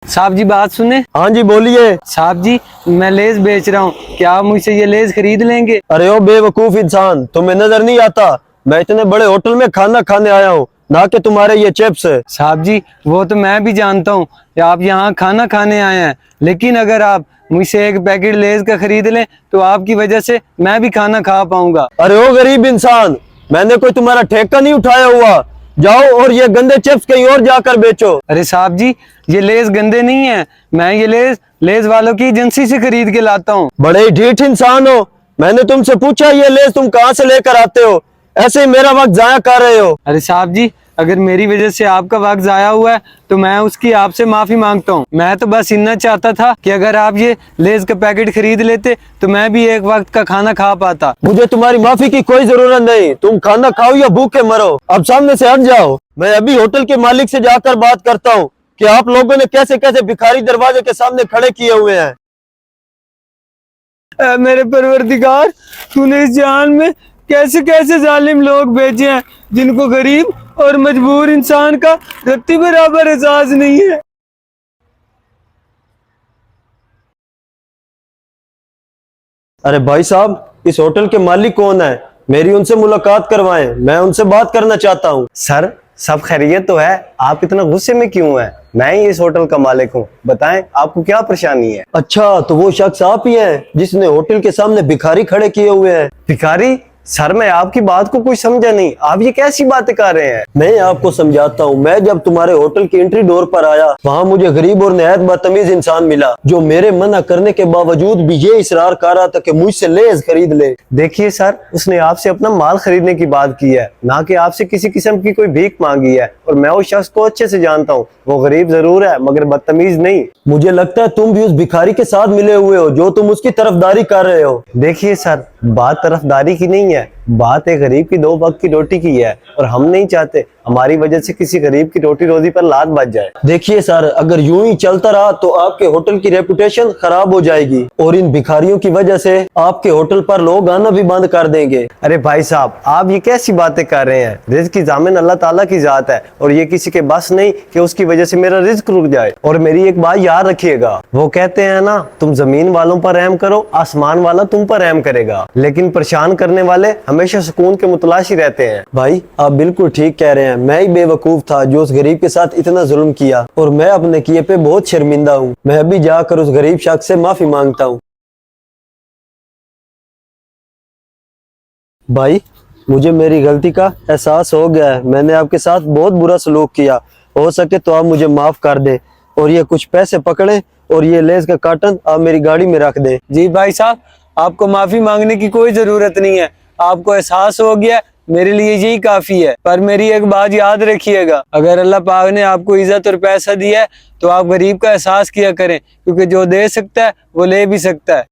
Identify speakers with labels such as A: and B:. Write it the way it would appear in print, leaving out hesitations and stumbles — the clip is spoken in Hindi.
A: साहब जी बात सुने।
B: हाँ जी बोलिए।
A: साहब जी मैं लेस बेच रहा हूँ, क्या आप मुझसे ये लेस खरीद लेंगे?
B: अरे ओ बेवकूफ इंसान, तुम्हें नजर नहीं आता मैं इतने बड़े होटल में खाना खाने आया हूँ, ना कि तुम्हारे ये चिप्स है।
A: साहब जी वो तो मैं भी जानता हूँ कि आप यहाँ खाना खाने आए हैं, लेकिन अगर आप मुझसे एक पैकेट लेस का खरीद लें तो आपकी वजह से मैं भी खाना खा पाऊंगा।
B: अरे ओ गरीब इंसान, मैंने कोई तुम्हारा ठेका नहीं उठाया हुआ। जाओ और ये गंदे चिप्स कहीं और जाकर बेचो।
A: अरे साहब जी ये लेस गंदे नहीं है, मैं ये लेस वालों की एजेंसी से खरीद के लाता हूँ।
B: बड़े ही ढीठ इंसान हो। मैंने तुमसे पूछा ये लेस तुम कहाँ से लेकर आते हो? ऐसे ही मेरा वक्त जाया कर रहे हो।
A: अरे साहब जी अगर मेरी वजह से आपका वक्त जाया हुआ है तो मैं उसकी आपसे माफी मांगता हूँ। मैं तो बस इतना चाहता था कि अगर आप ये लेस का पैकेट खरीद लेते तो मैं भी एक वक्त का खाना खा पाता।
B: मुझे तुम्हारी माफी की कोई जरूरत नहीं, तुम खाना खाओ या भूखे मरो। अब सामने से हट जाओ। मैं अभी होटल के मालिक से जाकर बात करता हूँ कि आप लोगों ने कैसे कैसे भिखारी दरवाजे के सामने खड़े किए हुए हैं।
A: मेरे परवरदिगार, तूने इस जहान में कैसे कैसे जालिम लोग भेजे हैं जिनको गरीब और मजबूर इंसान का रत्ती बराबर एहसास नहीं है।
B: अरे भाई साहब, इस होटल के मालिक कौन है? मेरी उनसे मुलाकात करवाएं, मैं उनसे बात करना चाहता हूँ।
C: सर सब खैरियत तो है, आप इतना गुस्से में क्यों हैं? मैं ही इस होटल का मालिक हूँ, बताएं आपको क्या परेशानी है?
B: अच्छा, तो वो शख्स आप ही हैं जिसने होटल के सामने भिखारी खड़े किए हुए हैं?
C: भिखारी? सर मैं आपकी बात को कुछ समझा नहीं, आप ये कैसी बातें कर रहे हैं?
B: मैं आपको समझाता हूँ। मैं जब तुम्हारे होटल की एंट्री डोर पर आया, वहाँ मुझे गरीब और निहायत बदतमीज इंसान मिला जो मेरे मना करने के बावजूद भी ये इसरार कर रहा था कि मुझसे लेस खरीद ले।
C: देखिए सर, उसने आपसे अपना माल खरीदने की बात की है, ना कि आपसे किसी किस्म की कोई भीख मांगी है। और मैं उस शख्स को अच्छे से जानता हूँ, वो गरीब जरूर है मगर बदतमीज नहीं।
B: मुझे लगता है तुम भी उस भिखारी के साथ मिले हुए हो जो तुम उसकी तरफदारी कर रहे हो।
C: देखिए सर, बात तरफदारी की नहीं है, बात एक गरीब की 2 वक्त की रोटी की है और हम नहीं चाहते हमारी वजह से किसी गरीब की रोटी रोजी पर लात बच जाए।
B: देखिए सर, अगर यूं ही चलता रहा तो आपके होटल की रेपुटेशन खराब हो जाएगी और इन भिखारियों की वजह से आपके होटल पर लोग आना भी बंद कर देंगे।
C: अरे भाई साहब, आप ये कैसी बातें कर रहे हैं? रिज्क की जामिन अल्लाह ताला की जात है और ये किसी के बस नहीं कि उसकी वजह से मेरा रिज्क रुक जाए। और मेरी एक बात याद रखिएगा, वो कहते हैं ना, तुम जमीन वालों पर रहम करो, आसमान वाला तुम पर रहम करेगा। लेकिन परेशान करने वाले हमेशा सुकून के मुतलाशी रहते हैं।
B: भाई आप बिल्कुल ठीक कह रहे हैं। मैं ही बेवकूफ था जो उस गरीब के साथ इतना जुल्म किया और मैं अपने किए पे बहुत शर्मिंदा हूँ। मैं अभी जाकर उस गरीब शख्स से माफी मांगता हूँ। भाई मुझे मेरी गलती का एहसास हो गया है। मैंने आपके साथ बहुत बुरा सलूक किया। हो सके तो आप मुझे माफ कर दे और ये कुछ पैसे पकड़े और ये लेस का कार्टन आप मेरी गाड़ी में रख दे।
A: जी भाई साहब, आपको माफी मांगने की कोई जरूरत नहीं है, आपको एहसास हो गया, मेरे लिए यही काफी है। पर मेरी एक बात याद रखिएगा, अगर अल्लाह पाक ने आपको इज्जत और पैसा दिया है तो आप गरीब का एहसास किया करें, क्योंकि जो दे सकता है वो ले भी सकता है।